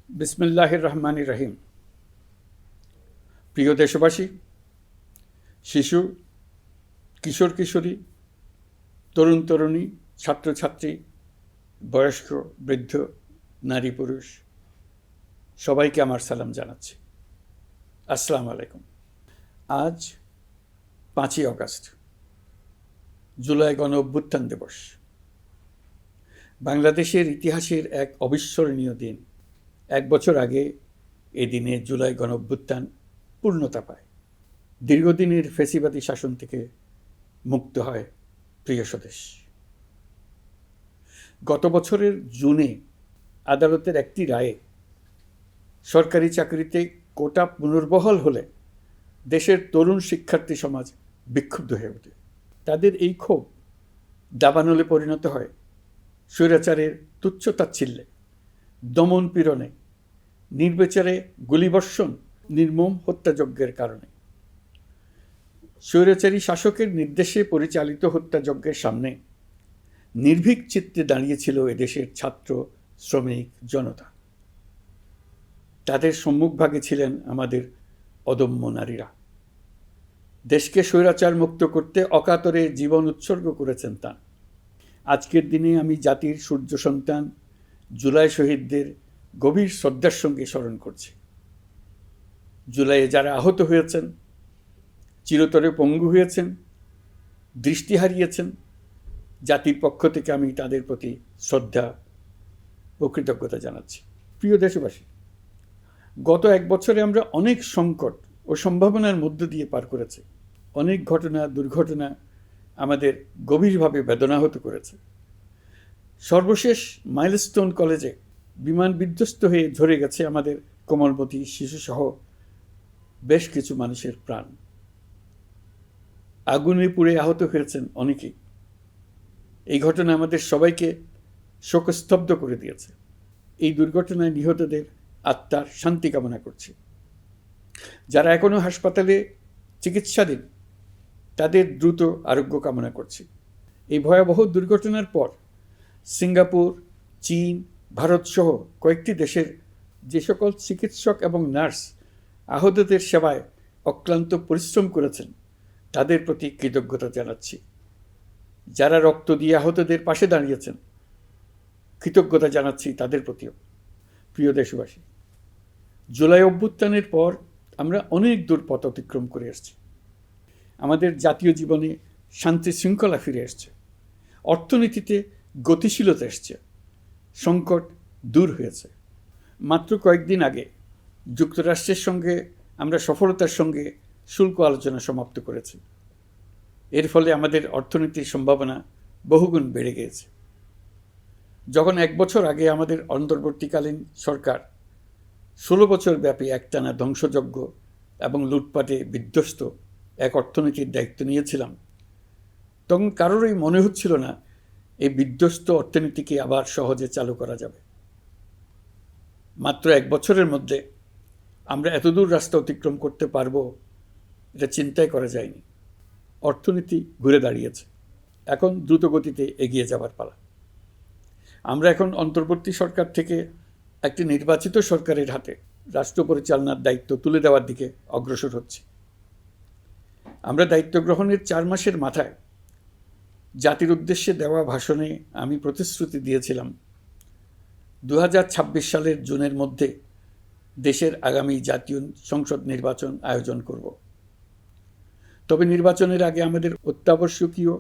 বিসমিল্লাহির রহমানির রহিম। প্রিয় দেশবাসী, শিশু, কিশোর কিশোরী, তরুণ তরুণী, ছাত্রছাত্রী, বয়স্ক, বৃদ্ধ, নারী পুরুষ সবাইকে আমার সালাম জানাচ্ছি। আসসালামু আলাইকুম। আজ 5ই অগাস্ট, জুলাই গণ অভ্যুত্থান দিবস। বাংলাদেশের ইতিহাসের এক অবিস্মরণীয় দিন। 1 বছর আগে এই দিনে জুলাই গণ অভ্যুত্থান পূর্ণতা পায়। দীর্ঘদিনের ফ্যাসিবাদী শাসন থেকে মুক্ত হয় প্রিয় স্বদেশ। গত বছরের জুনে আদালতের একটি রায়ে সরকারি চাকরিতে কোটা পুনর্বহাল হলে দেশের তরুণ শিক্ষার্থী সমাজ বিক্ষুব্ধ হয়ে ওঠে। তাদের এই ক্ষোভ দাবানলে পরিণত হয় স্বৈরাচারের তুচ্ছ-তাচ্ছিল্যে, দমন পীড়নে, নির্বিচারে গুলিবর্ষণ, নির্মম হত্যাযজ্ঞের কারণে। স্বৈরাচারী শাসকের নির্দেশে পরিচালিত হত্যাযজ্ঞের সামনে নির্ভীক চিত্তে দাঁড়িয়েছিল এদেশের ছাত্র, শ্রমিক, জনতা। তাদের সম্মুখভাগে ছিলেন আমাদের অদম্য নারীরা। দেশকে স্বৈরাচার মুক্ত করতে অকাতরে জীবন উৎসর্গ করেছেন তাঁরা। আজকের দিনে আমি জাতির সূর্য সন্তান জুলাই শহীদদের গভীর শ্রদ্ধার সঙ্গে স্মরণ করছি। জুলাইয়ে যারা আহত হয়েছেন, চিরতরে পঙ্গু হয়েছেন, দৃষ্টি হারিয়েছেন, জাতির পক্ষ থেকে আমি তাদের প্রতি শ্রদ্ধা ও কৃতজ্ঞতা জানাচ্ছি। প্রিয় দেশবাসী, গত 1 বছরে আমরা অনেক সংকট ও সম্ভাবনার মধ্য দিয়ে পার করেছি। অনেক ঘটনা, দুর্ঘটনা আমাদের গভীরভাবে বেদনাহত করেছে। সর্বশেষ মাইলস্টোন কলেজে বিমান বিধ্বস্ত হয়ে ঝরে গেছে আমাদের কোমলমতি শিশুসহ বেশ কিছু মানুষের প্রাণ। আগুনে পুড়ে আহত হয়েছেন অনেকেই। এই ঘটনা আমাদের সবাইকে শোকস্তব্ধ করে দিয়েছে। এই দুর্ঘটনায় নিহতদের আত্মার শান্তি কামনা করছি। যারা এখনো হাসপাতালে চিকিৎসাধীন, তাদের দ্রুত আরোগ্য কামনা করছি। এই ভয়াবহ দুর্ঘটনার পর সিঙ্গাপুর, চীন, ভারতসহ কয়েকটি দেশের যে সকল চিকিৎসক এবং নার্স আহতদের সেবায় অক্লান্ত পরিশ্রম করেছেন, তাদের প্রতি কৃতজ্ঞতা জানাচ্ছি। যারা রক্ত দিয়ে আহতদের পাশে দাঁড়িয়েছেন, কৃতজ্ঞতা জানাচ্ছি তাদের প্রতিও। প্রিয় দেশবাসী, জুলাই অভ্যুত্থানের পর আমরা অনেক দূর পথ অতিক্রম করে এসেছি। আমাদের জাতীয় জীবনে শান্তি শৃঙ্খলা ফিরে এসছে, অর্থনীতিতে গতিশীলতা এসছে, সংকট দূর হয়েছে। মাত্র কয়েকদিন আগে যুক্তরাষ্ট্রের সঙ্গে আমরা সফলতার সঙ্গে শুল্ক আলোচনা সমাপ্ত করেছি। এর ফলে আমাদের অর্থনীতির সম্ভাবনা বহুগুণ বেড়ে গিয়েছে। যখন 1 বছর আগে আমাদের অন্তর্বর্তীকালীন সরকার 16 বছর ব্যাপী একটানা ধ্বংসযজ্ঞ এবং লুটপাটে বিধ্বস্ত এক অর্থনীতির দায়িত্ব নিয়েছিলাম, তখন কারোরই মনে হচ্ছিল না এই বিধ্বস্ত অর্থনীতিকে আবার সহজে চালু করা যাবে। মাত্র 1 বছরের মধ্যে আমরা এতদূর রাস্তা অতিক্রম করতে পারবো, এটা চিন্তাই করা যায়নি। অর্থনীতি ঘুরে দাঁড়িয়েছে, এখন দ্রুত গতিতে এগিয়ে যাবার পালা। আমরা এখন অন্তর্বর্তী সরকার থেকে একটি নির্বাচিত সরকারের হাতে রাষ্ট্র পরিচালনার দায়িত্ব তুলে দেওয়ার দিকে অগ্রসর হচ্ছি। আমরা দায়িত্ব গ্রহণের 4 মাসের মাথায় জাতির উদ্দেশ্যে দেওয়া ভাষণে আমি প্রতিশ্রুতি দিয়েছিলাম 2026 সালের জুনের মধ্যে দেশের আগামী জাতীয় সংসদ নির্বাচন আয়োজন করব। তবে নির্বাচনের আগে আমাদের অত্যাবশ্যকীয়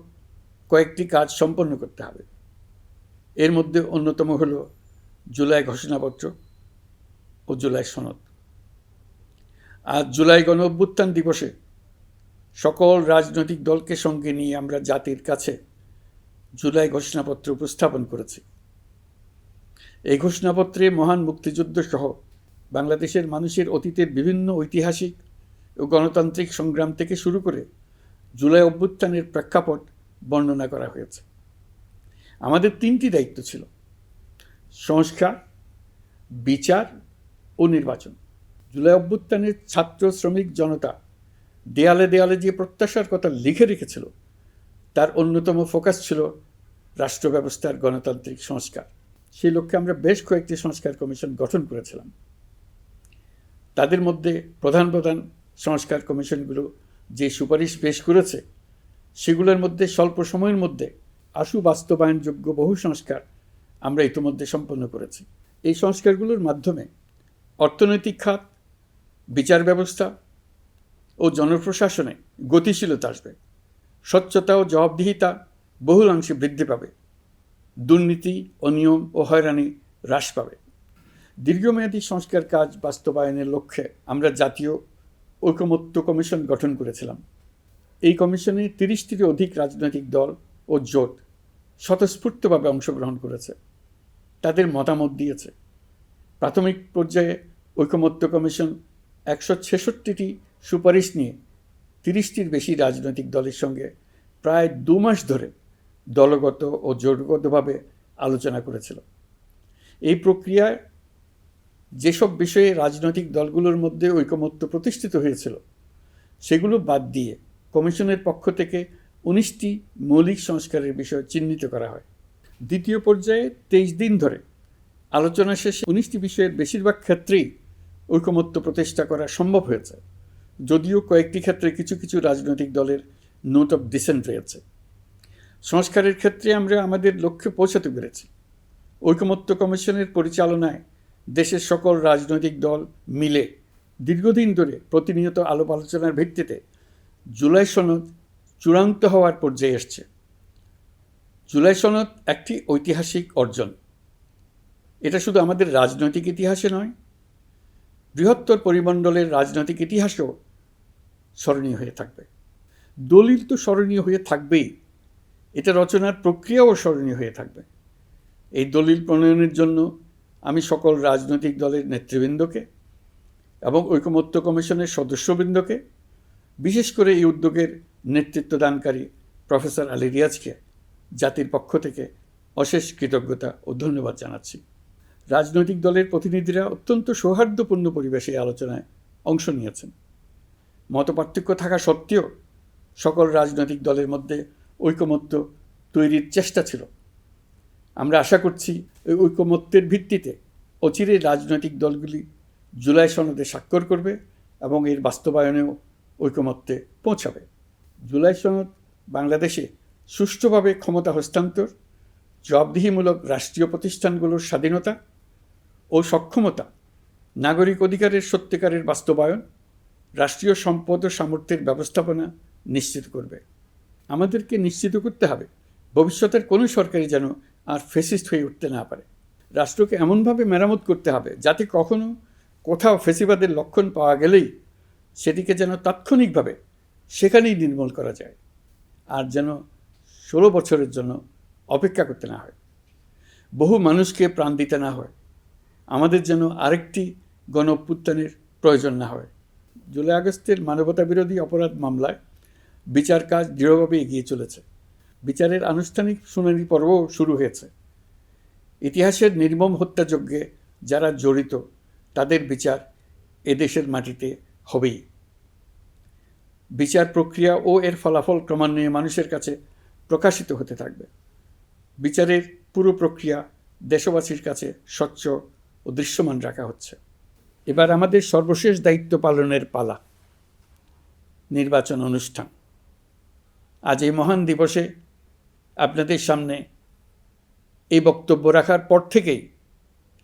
কয়েকটি কাজ সম্পন্ন করতে হবে। এর মধ্যে অন্যতম হল জুলাই ঘোষণাপত্র ও জুলাই সনদ। আজ জুলাই গণ অভ্যুত্থান দিবসে সকল রাজনৈতিক দলকে সঙ্গে নিয়ে আমরা জাতির কাছে জুলাই ঘোষণাপত্র উপস্থাপন করেছি। এই ঘোষণাপত্রে মহান মুক্তিযুদ্ধ সহ বাংলাদেশের মানুষের অতীতের বিভিন্ন ঐতিহাসিক ও গণতান্ত্রিক সংগ্রাম থেকে শুরু করে জুলাই অভ্যুত্থানের প্রেক্ষাপট বর্ণনা করা হয়েছে। আমাদের 3টি দায়িত্ব ছিল: সংস্কার, বিচার ও নির্বাচন। জুলাই অভ্যুত্থানের ছাত্র, শ্রমিক, জনতা দেয়ালে দেয়ালে যে প্রত্যাশার কথা লিখে রেখেছিল, তার অন্যতম ফোকাস ছিল রাষ্ট্র ব্যবস্থার গণতান্ত্রিক সংস্কার। সেই লক্ষ্যে আমরা বেশ কয়েকটি সংস্কার কমিশন গঠন করেছিলাম। তাদের মধ্যে প্রধান প্রধান সংস্কার কমিশনগুলো যে সুপারিশ পেশ করেছে সেগুলোর মধ্যে স্বল্প সময়ের মধ্যে আশু বাস্তবায়নযোগ্য বহু সংস্কার আমরা ইতিমধ্যে সম্পন্ন করেছি। এই সংস্কারগুলোর মাধ্যমে অর্থনৈতিক খাত, বিচার ব্যবস্থা ও জনপ্রশাসনে গতিশীলতা আসবে, স্বচ্ছতা ও জবাবদিহিতা বহুলাংশে বৃদ্ধি পাবে, দুর্নীতি, অনিয়ম ও হয়রানি হ্রাস পাবে। দীর্ঘমেয়াদী সংস্কার কাজ বাস্তবায়নের লক্ষ্যে আমরা জাতীয় ঐকমত্য কমিশন গঠন করেছিলাম। এই কমিশনে 30টির অধিক রাজনৈতিক দল ও জোট স্বতঃস্ফূর্তভাবে অংশগ্রহণ করেছে, তাদের মতামত দিয়েছে। প্রাথমিক পর্যায়ে ঐকমত্য কমিশন 166টি সুপারিশ নিয়ে 30টির বেশি রাজনৈতিক দলের সঙ্গে প্রায় 2 মাস ধরে দলগত ও জোটগতভাবে আলোচনা করেছিল। এই প্রক্রিয়ায় যেসব বিষয়ে রাজনৈতিক দলগুলোর মধ্যে ঐকমত্য প্রতিষ্ঠিত হয়েছিল সেগুলো বাদ দিয়ে কমিশনের পক্ষ থেকে 19টি মৌলিক সংস্কারের বিষয় চিহ্নিত করা হয়। দ্বিতীয় পর্যায়ে 23 দিন ধরে আলোচনা শেষে 19টি বিষয়ের বেশিরভাগ ক্ষেত্রেই ঐকমত্য প্রতিষ্ঠা করা সম্ভব হয়েছে, যদিও কয়েকটি ক্ষেত্রে কিছু কিছু রাজনৈতিক দলের নোট অফ ডিসেন্ট রয়েছে। সংস্কারের ক্ষেত্রে আমরা আমাদের লক্ষ্যে পৌঁছাতে পেরেছি। ঐকমত্য কমিশনের পরিচালনায় দেশের সকল রাজনৈতিক দল মিলে দীর্ঘদিন ধরে প্রতিনিয়ত আলাপ আলোচনার ভিত্তিতে জুলাই সনদ চূড়ান্ত হওয়ার পর্যায়ে এসছে। জুলাই সনদ একটি ঐতিহাসিক অর্জন। এটা শুধু আমাদের রাজনৈতিক ইতিহাসে নয়, বৃহত্তর পরিমণ্ডলের রাজনৈতিক ইতিহাসেও স্মরণীয় হয়ে থাকবে। দলিল তো স্মরণীয় হয়ে থাকবেই, এটা রচনার প্রক্রিয়াও স্মরণীয় হয়ে থাকবে। এই দলিল প্রণয়নের জন্য আমি সকল রাজনৈতিক দলের নেতৃবৃন্দকে এবং ঐকমত্য কমিশনের সদস্যবৃন্দকে, বিশেষ করে এই উদ্যোগের নেতৃত্বদানকারী প্রফেসর আলী রিয়াজকে জাতির পক্ষ থেকে অশেষ কৃতজ্ঞতা ও ধন্যবাদ জানাচ্ছি। রাজনৈতিক দলের প্রতিনিধিরা অত্যন্ত সৌহার্দ্যপূর্ণ পরিবেশে আলোচনায় অংশ নিয়েছেন। মতপার্থক্য থাকা সত্ত্বেও সকল রাজনৈতিক দলের মধ্যে ঐকমত্য তৈরির চেষ্টা ছিল। আমরা আশা করছি এই ঐকমত্যের ভিত্তিতে অচিরে রাজনৈতিক দলগুলি জুলাই সনদে স্বাক্ষর করবে এবং এর বাস্তবায়নেও ঐকমত্যে পৌঁছাবে। জুলাই সনদ বাংলাদেশে সুষ্ঠুভাবে ক্ষমতা হস্তান্তর, জবাবদিহিমূলক রাষ্ট্রীয় প্রতিষ্ঠানগুলোর স্বাধীনতা ও সক্ষমতা, নাগরিক অধিকারের সত্যিকারের বাস্তবায়ন, রাষ্ট্রীয় সম্পদ ও সামর্থ্যের ব্যবস্থাপনা নিশ্চিত করবে। আমাদেরকে নিশ্চিত করতে হবে ভবিষ্যতের কোনো সরকারই যেন আর ফ্যাসিস্ট হয়ে উঠতে না পারে। রাষ্ট্রকে এমনভাবে মেরামত করতে হবে যাতে কখনো কোথাও ফ্যাসিবাদের লক্ষণ পাওয়া গেলেই সেটিকে যেন তাৎক্ষণিকভাবে সেখানেই নির্মূল করা যায়, আর যেন 16 বছরের জন্য অপেক্ষা করতে না হয়, বহু মানুষকে প্রাণ দিতে না হয়, আমাদের যেন আরেকটি গণ অভ্যুত্থানের প্রয়োজন না হয়। জুলাই আগস্টের মানবতাবিরোধী অপরাধ মামলায় বিচার কাজ দৃঢ়ভাবে এগিয়ে চলেছে। বিচারের আনুষ্ঠানিক শুনানি পর্বও শুরু হয়েছে। ইতিহাসের নির্মম হত্যাযজ্ঞে যারা জড়িত তাদের বিচার এদেশের মাটিতে হবেই। বিচার প্রক্রিয়া ও এর ফলাফল ক্রমান্বয়ে মানুষের কাছে প্রকাশিত হতে থাকবে। বিচারের পুরো প্রক্রিয়া দেশবাসীর কাছে স্বচ্ছ ও দৃশ্যমান রাখা হচ্ছে। এবার আমাদের সর্বশেষ দায়িত্ব পালনের পালা, নির্বাচন অনুষ্ঠান। আজ এই মহান দিবসে আপনাদের সামনে এই বক্তব্য রাখার পর থেকেই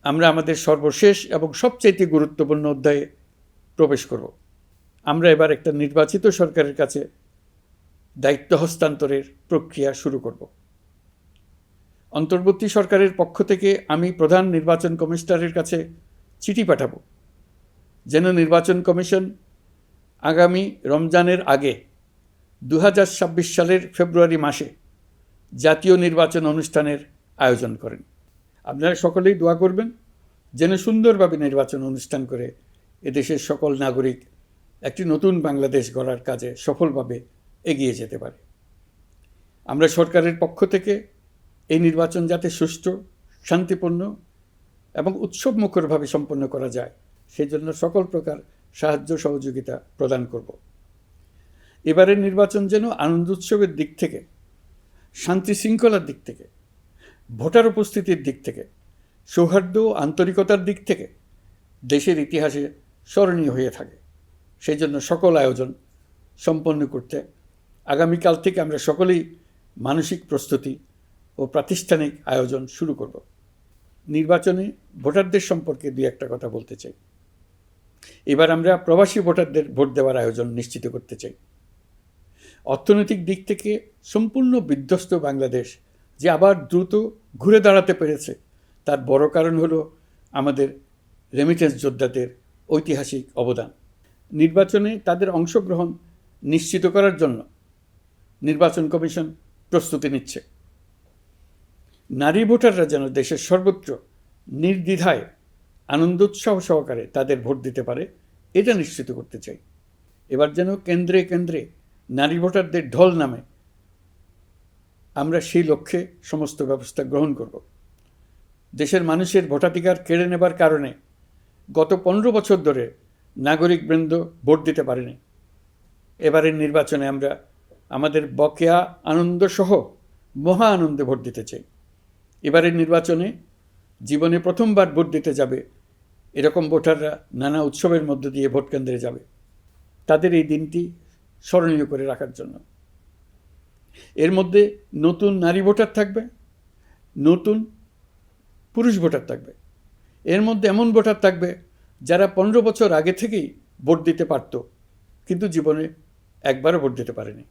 আমরা আমাদের সর্বশেষ এবং সবচাইতে গুরুত্বপূর্ণ অধ্যায়ে প্রবেশ করব। আমরা এবার একটা নির্বাচিত সরকারের কাছে দায়িত্ব হস্তান্তরের প্রক্রিয়া শুরু করব। অন্তর্বর্তী সরকারের পক্ষ থেকে আমি প্রধান নির্বাচন কমিশনারের কাছে চিঠি পাঠাবো যেন নির্বাচন কমিশন আগামী রমজানের আগে 2026 সালের ফেব্রুয়ারি মাসে জাতীয় নির্বাচন অনুষ্ঠানের আয়োজন করেন। আপনারা সকলেই দোয়া করবেন যেন সুন্দরভাবে নির্বাচন অনুষ্ঠান করে এদেশের সকল নাগরিক একটি নতুন বাংলাদেশ গড়ার কাজে সফলভাবে এগিয়ে যেতে পারে। আমরা সরকারের পক্ষ থেকে এই নির্বাচন যাতে সুষ্ঠু, শান্তিপূর্ণ এবং উৎসবমুখরভাবে সম্পন্ন করা যায় সেজন্য সকল প্রকার সাহায্য সহযোগিতা প্রদান করব। এবারের নির্বাচন যেন আনন্দ উৎসবের দিক থেকে, শান্তি শৃঙ্খলার দিক থেকে, ভোটার উপস্থিতির দিক থেকে সৌহার্দ্য ও আন্তরিকতার দিক থেকে দেশের ইতিহাসে স্মরণীয় হয়ে থাকে। সেই জন্য সকল আয়োজন সম্পন্ন করতে আগামীকাল থেকে আমরা সকলেই মানসিক প্রস্তুতি ও প্রাতিষ্ঠানিক আয়োজন শুরু করব। নির্বাচনে ভোটারদের সম্পর্কে দুই একটা কথা বলতে চাই। এবার আমরা প্রবাসী ভোটারদের ভোট দেওয়ার আয়োজন নিশ্চিত করতে চাই। অর্থনৈতিক দিক থেকে সম্পূর্ণ বিধ্বস্ত বাংলাদেশ যে আবার দ্রুত ঘুরে দাঁড়াতে পেরেছে, তার বড় কারণ হলো আমাদের রেমিটেন্স যোদ্ধাদের ঐতিহাসিক অবদান। নির্বাচনে তাদের অংশগ্রহণ নিশ্চিত করার জন্য নির্বাচন কমিশন প্রস্তুতি নিচ্ছে। নারী ভোটাররা যেন দেশের সর্বত্র নির্দ্বিধায় আনন্দোৎসাহ সহকারে তাদের ভোট দিতে পারে, এটা নিশ্চিত করতে চাই। এবার যেন কেন্দ্রে কেন্দ্রে নারী ভোটারদের ঢল নামে, আমরা সেই লক্ষ্যে সমস্ত ব্যবস্থা গ্রহণ করব। দেশের মানুষের ভোটাধিকার কেড়ে নেবার কারণে গত 15 বছর ধরে নাগরিকবৃন্দ ভোট দিতে পারেনি। এবারের নির্বাচনে আমরা আমাদের বকেয়া আনন্দসহ মহা আনন্দে ভোট দিতে চাই। এবারের নির্বাচনে জীবনে প্রথমবার ভোট দিতে যাবে এরকম ভোটাররা নানা উৎসবের মধ্য দিয়ে ভোট কেন্দ্রে যাবে, তাদের এই দিনটি স্মরণীয় করে রাখার জন্য। এর মধ্যে নতুন নারী ভোটার থাকবে, নতুন পুরুষ ভোটার থাকবে। এর মধ্যে এমন ভোটার থাকবে যারা 15 বছর আগে থেকেই ভোট দিতে পারত, কিন্তু জীবনে একবারও ভোট দিতে পারেনি।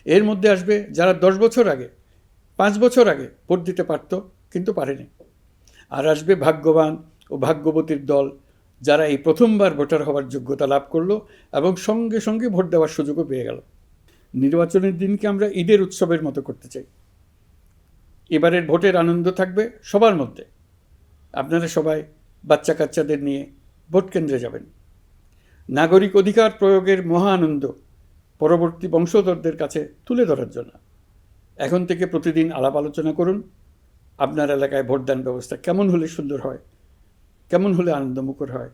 এর মধ্যে আসবে যারা 10 বছর আগে, 5 বছর আগে ভোট দিতে পারত কিন্তু পারেনি। আর আসবে ভাগ্যবান ও ভাগ্যবতীর দল, যারা এই প্রথমবার ভোটার হওয়ার যোগ্যতা লাভ করলো এবং সঙ্গে সঙ্গে ভোট দেওয়ার সুযোগও পেয়ে গেল। নির্বাচনের দিনকে আমরা ঈদের উৎসবের মতো করতে চাই। এবারের ভোটের আনন্দ থাকবে সবার মধ্যে। আপনারা সবাই বাচ্চা কাচ্চাদের নিয়ে ভোট কেন্দ্রে যাবেন। নাগরিক অধিকার প্রয়োগের মহা আনন্দ পরবর্তী বংশধরদের কাছে তুলে ধরার জন্য এখন থেকে প্রতিদিন আলাপ আলোচনা করুন। আপনার এলাকায় ভোটদান ব্যবস্থা কেমন হলে সুন্দর হয়, কেমন হলে আনন্দমুখর হয়,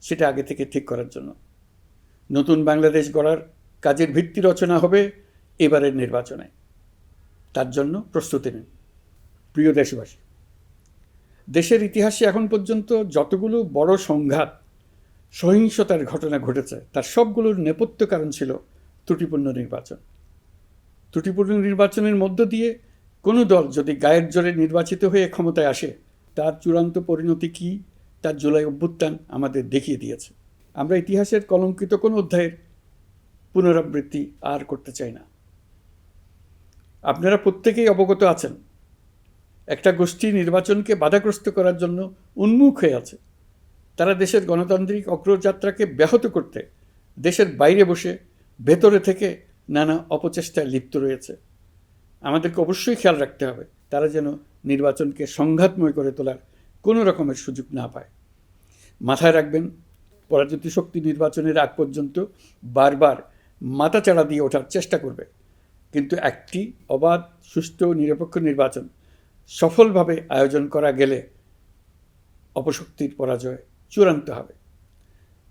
সেটা আগে থেকে ঠিক করার জন্য। নতুন বাংলাদেশ গড়ার কাজের ভিত্তি রচনা হবে এবারের নির্বাচনে। তার জন্য প্রস্তুতি নিন। প্রিয় দেশবাসী, দেশের ইতিহাসে এখন পর্যন্ত যতগুলো বড় সংঘাত, সহিংসতার ঘটনা ঘটেছে, তার সবগুলোর নেপথ্য কারণ ছিল ত্রুটিপূর্ণ নির্বাচন। ত্রুটিপূর্ণ নির্বাচনের মধ্য দিয়ে কোনো দল যদি গায়ের জোরে নির্বাচিত হয়ে ক্ষমতায় আসে, তার চূড়ান্ত পরিণতি কী, তার জুলাই অভ্যুত্থান আমাদের দেখিয়ে দিয়েছে। আমরা ইতিহাসের কলঙ্কিত কোনো অধ্যায়ের পুনরাবৃত্তি আর করতে চাই না। আপনারা প্রত্যেকেই অবগত আছেন, একটা গোষ্ঠী নির্বাচনকে বাধাগ্রস্ত করার জন্য উন্মুখ হয়ে আছে। তারা দেশের গণতান্ত্রিক অগ্রযাত্রাকে ব্যাহত করতে দেশের বাইরে বসে ভেতরে থেকে নানা অপচেষ্টায় লিপ্ত রয়েছে। আমাদেরকে অবশ্যই খেয়াল রাখতে হবে তারা যেন নির্বাচনকে সংঘাতময় করে তোলার কোনো রকমের সুযোগ না পায়। মাথায় রাখবেন, পরাজিত শক্তি নির্বাচনের আগ পর্যন্ত বারবার মাথাচাড়া দিয়ে ওঠার চেষ্টা করবে, কিন্তু একটি অবাধ, সুষ্ঠু, নিরপেক্ষ নির্বাচন সফলভাবে আয়োজন করা গেলে অপশক্তির পরাজয় চূড়ান্ত হবে।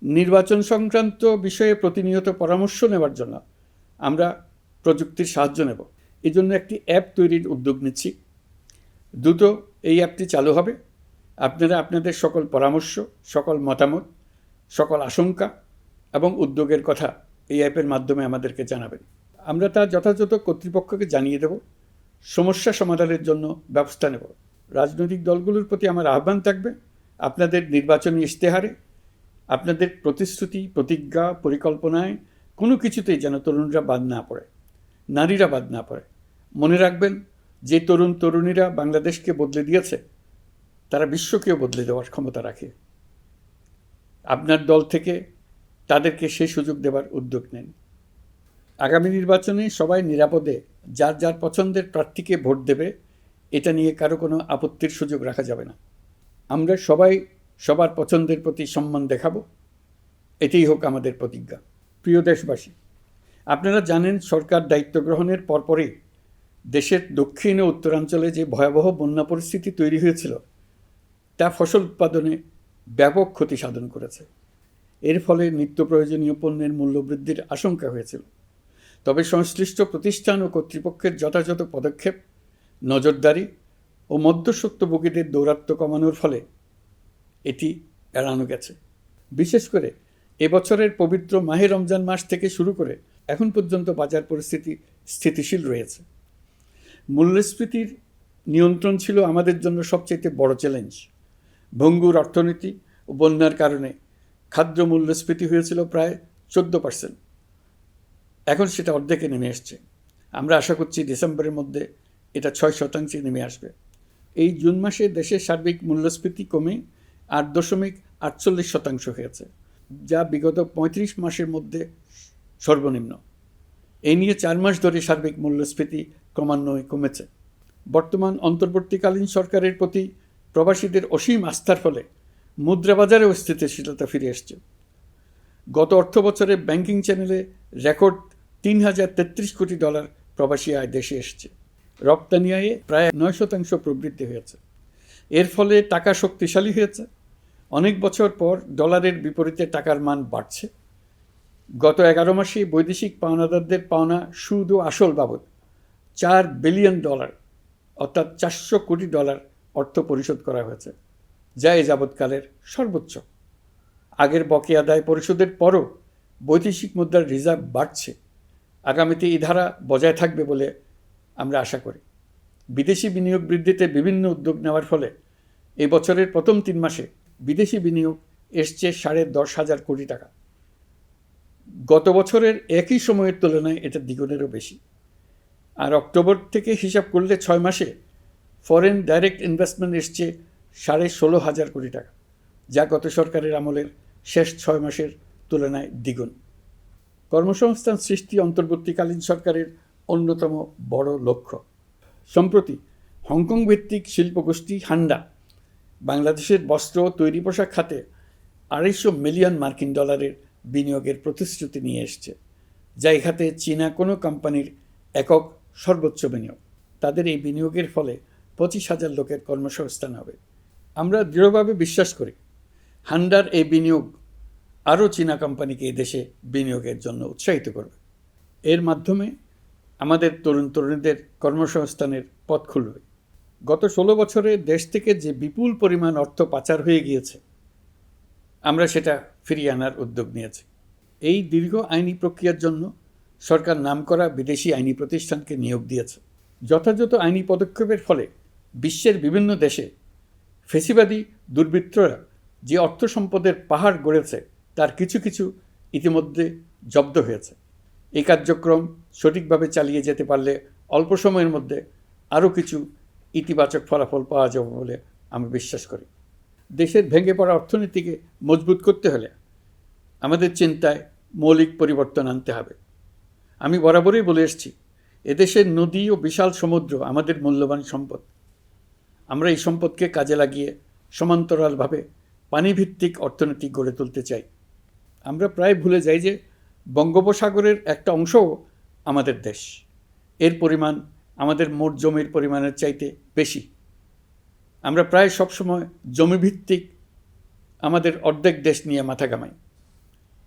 নির্বাচন সংক্রান্ত বিষয়ে প্রতিনিয়ত পরামর্শ নেওয়ার জন্য আমরা প্রযুক্তির সাহায্য নেব। এই জন্য একটি অ্যাপ তৈরির উদ্যোগ নিচ্ছি। দ্রুত এই অ্যাপটি চালু হবে। আপনারা আপনাদের সকল পরামর্শ, সকল মতামত, সকল আশঙ্কা এবং উদ্যোগের কথা এই অ্যাপের মাধ্যমে আমাদেরকে জানাবেন। আমরা তা যথাযথ কর্তৃপক্ষকে জানিয়ে দেব, সমস্যা সমাধানের জন্য ব্যবস্থা নেব। রাজনৈতিক দলগুলোর প্রতি আমার আহ্বান থাকবে, আপনাদের নির্বাচনী ইশতেহারে, আপনাদের প্রতিশ্রুতি, প্রতিজ্ঞা, পরিকল্পনায় কোনো কিছুতেই যেন তরুণরা বাদ না পড়ে, নারীরা বাদ না পড়ে। মনে রাখবেন, যে তরুণ তরুণীরা বাংলাদেশকে বদলে দিয়েছে, তারা বিশ্বকেও বদলে দেওয়ার ক্ষমতা রাখে। আপনার দল থেকে তাদেরকে সেই সুযোগ দেওয়ার উদ্যোগ নেন। আগামী নির্বাচনে সবাই নিরাপদে যার যার পছন্দের প্রার্থীকে ভোট দেবে, এটা নিয়ে কারো কোনো আপত্তির সুযোগ রাখা যাবে না। আমরা সবাই সবার পছন্দের প্রতি সম্মান দেখাবো, এটাই হোক আমাদের প্রতিজ্ঞা। প্রিয় দেশবাসী, আপনারা জানেন, সরকার দায়িত্ব গ্রহণের পরপরই দেশের দক্ষিণ ও উত্তরাঞ্চলে যে ভয়াবহ বন্যা পরিস্থিতি তৈরি হয়েছিল, তা ফসল উৎপাদনে ব্যাপক ক্ষতি সাধন করেছে। এর ফলে নিত্য প্রয়োজনীয় পণ্যের মূল্যবৃদ্ধির আশঙ্কা হয়েছিল। তবে সংশ্লিষ্ট প্রতিষ্ঠান ও কর্তৃপক্ষের যথাযথ পদক্ষেপ, নজরদারি ও মধ্যস্বত্বভোগীদের দৌরাত্ম্য কমানোর ফলে এটি এড়ানো গেছে। বিশেষ করে এবছরের পবিত্র মাহে রমজান মাস থেকে শুরু করে এখন পর্যন্ত বাজার পরিস্থিতি স্থিতিশীল রয়েছে। মূল্যস্ফীতির নিয়ন্ত্রণ ছিল আমাদের জন্য সবচেয়ে বড় চ্যালেঞ্জ। ভঙ্গুর অর্থনীতি ও বন্যার কারণে খাদ্য মূল্যস্ফীতি হয়েছিল প্রায় 14%। এখন সেটা অর্ধেকে নেমে এসছে। আমরা আশা করছি ডিসেম্বরের মধ্যে এটা 6% নেমে আসবে। এই জুন মাসে দেশের সার্বিক মূল্যস্ফীতি কমে 8.48% হয়েছে, যা বিগত 35 মাসের মধ্যে সর্বনিম্ন। এই নিয়ে 4 মাস ধরে সার্বিক মূল্যস্ফীতি ক্রমান্বয়ে কমেছে। বর্তমান অন্তর্বর্তীকালীন সরকারের প্রতি প্রবাসীদের অসীম আস্থার ফলে মুদ্রাবাজারেও স্থিতিশীলতা ফিরে এসছে। গত অর্থবছরে ব্যাংকিং চ্যানেলে রেকর্ড $3033 কোটি প্রবাসী আয় দেশে এসছে। রপ্তানি আয়ে প্রায় 9% প্রবৃদ্ধি হয়েছে। এর ফলে টাকা শক্তিশালী হয়েছে। অনেক বছর পর ডলারের বিপরীতে টাকার মান বাড়ছে। গত 11 মাসে বৈদেশিক পাওনাদারদের পাওনা সুদ ও আসল বাবদ $4 বিলিয়ন অর্থাৎ $400 কোটি অর্থ পরিশোধ করা হয়েছে, যা এ যাবৎকালের সর্বোচ্চ। আগের বকেয়া আদায় পরিশোধের পরও বৈদেশিক মুদ্রার রিজার্ভ বাড়ছে। আগামীতে এই ধারা বজায় থাকবে বলে আমরা আশা করি। বিদেশি বিনিয়োগ বৃদ্ধিতে বিভিন্ন উদ্যোগ নেওয়ার ফলে এই বছরের প্রথম 3 মাসে বিদেশি বিনিয়োগ এসছে $10,500 কোটি। গত বছরের একই সময়ের তুলনায় এটা দ্বিগুণেরও বেশি। আর অক্টোবর থেকে হিসাব করলে 6 মাসে ফরেন ডাইরেক্ট ইনভেস্টমেন্ট এসছে $16,500 কোটি, যা গত সরকারের আমলের শেষ 6 মাসের তুলনায় দ্বিগুণ। কর্মসংস্থান সৃষ্টি অন্তর্বর্তীকালীন সরকারের অন্যতম বড় লক্ষ্য। সম্প্রতি হংকং ভিত্তিক শিল্পগোষ্ঠী হান্ডা বাংলাদেশের বস্ত্র ও তৈরি পোশাক খাতে $250 মিলিয়ন বিনিয়োগের প্রতিশ্রুতি নিয়ে এসছে, যা এ খাতে চীনা কোনো কোম্পানির একক সর্বোচ্চ বিনিয়োগ। তাদের এই বিনিয়োগের ফলে 25,000 লোকের কর্মসংস্থান হবে। আমরা দৃঢ়ভাবে বিশ্বাস করি হান্ডার এই বিনিয়োগ আরও চীনা কোম্পানিকে এদেশে বিনিয়োগের জন্য উৎসাহিত করবে। এর মাধ্যমে আমাদের তরুণ তরুণীদের কর্মসংস্থানের পথ খুলবে। গত 16 বছরে দেশ থেকে যে বিপুল পরিমাণ অর্থ পাচার হয়ে গিয়েছে, আমরা সেটা ফিরিয়ে আনার উদ্যোগ নিয়েছি। এই দীর্ঘ আইনি প্রক্রিয়ার জন্য সরকার নামকরা বিদেশি আইনি প্রতিষ্ঠানকে নিয়োগ দিয়েছে। যথাযথ আইনি পদক্ষেপের ফলে বিশ্বের বিভিন্ন দেশে ফেসিবাদী দুর্বৃত্তরা যে অর্থ সম্পদের পাহাড় গড়েছে তার কিছু কিছু ইতিমধ্যে জব্দ হয়েছে। এই কার্যক্রম সঠিকভাবে চালিয়ে যেতে পারলে অল্প সময়ের মধ্যে আরও কিছু ইতিবাচক ফলাফল পাওয়া যাবে বলে আমি বিশ্বাস করি। দেশের ভেঙে পড়া অর্থনীতিকে মজবুত করতে হলে আমাদের চিন্তায় মৌলিক পরিবর্তন আনতে হবে। আমি বরাবরই বলে এসেছি, এদেশের নদী ও বিশাল সমুদ্র আমাদের মূল্যবান সম্পদ। আমরা এই সম্পদকে কাজে লাগিয়ে সমান্তরালভাবে পানিভিত্তিক অর্থনীতি গড়ে তুলতে চাই। আমরা প্রায় ভুলে যাই যে বঙ্গোপসাগরের একটা অংশও আমাদের দেশ। এর পরিমাণ আমাদের মোট জমির পরিমাণের চাইতে বেশি। আমরা প্রায় সবসময় জমিভিত্তিক আমাদের অর্ধেক দেশ নিয়ে মাথা ঘামাই,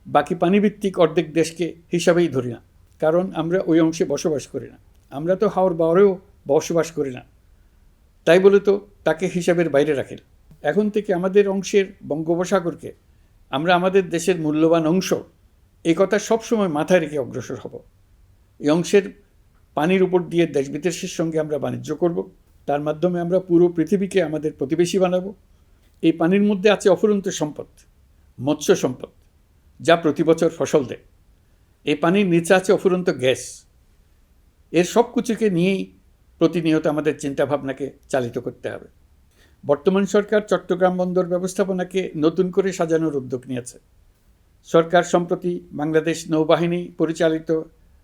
বাকি পানিভিত্তিক অর্ধেক দেশকে হিসাবেই ধরি না, কারণ আমরা ওই অংশে বসবাস করি না। আমরা তো হাওর বাওরেও বসবাস করি না, তাই বলে তো তাকে হিসাবের বাইরে রাখি। এখন থেকে আমাদের অংশের বঙ্গোপসাগরকে আমরা আমাদের দেশের মূল্যবান অংশ, এই কথা সবসময় মাথায় রেখে অগ্রসর হব। এই অংশের পানির উপর দিয়ে দেশ বিদেশের সঙ্গে আমরা বাণিজ্য করব, তার মাধ্যমে আমরা পুরো পৃথিবীকে আমাদের প্রতিবেশী বানাবো। এই পানির মধ্যে আছে অফুরন্ত সম্পদ, মৎস্য সম্পদ, যা প্রতি বছর ফসল দেয়। এই পানির নিচে আছে অফুরন্ত গ্যাস। এর সব কিছুকে নিয়েই প্রতিনিয়ত আমাদের চিন্তাভাবনাকে চালিত করতে হবে। বর্তমান সরকার চট্টগ্রাম বন্দর ব্যবস্থাপনাকে নতুন করে সাজানোর উদ্যোগ নিয়েছে। সরকার সম্প্রতি বাংলাদেশ নৌবাহিনী পরিচালিত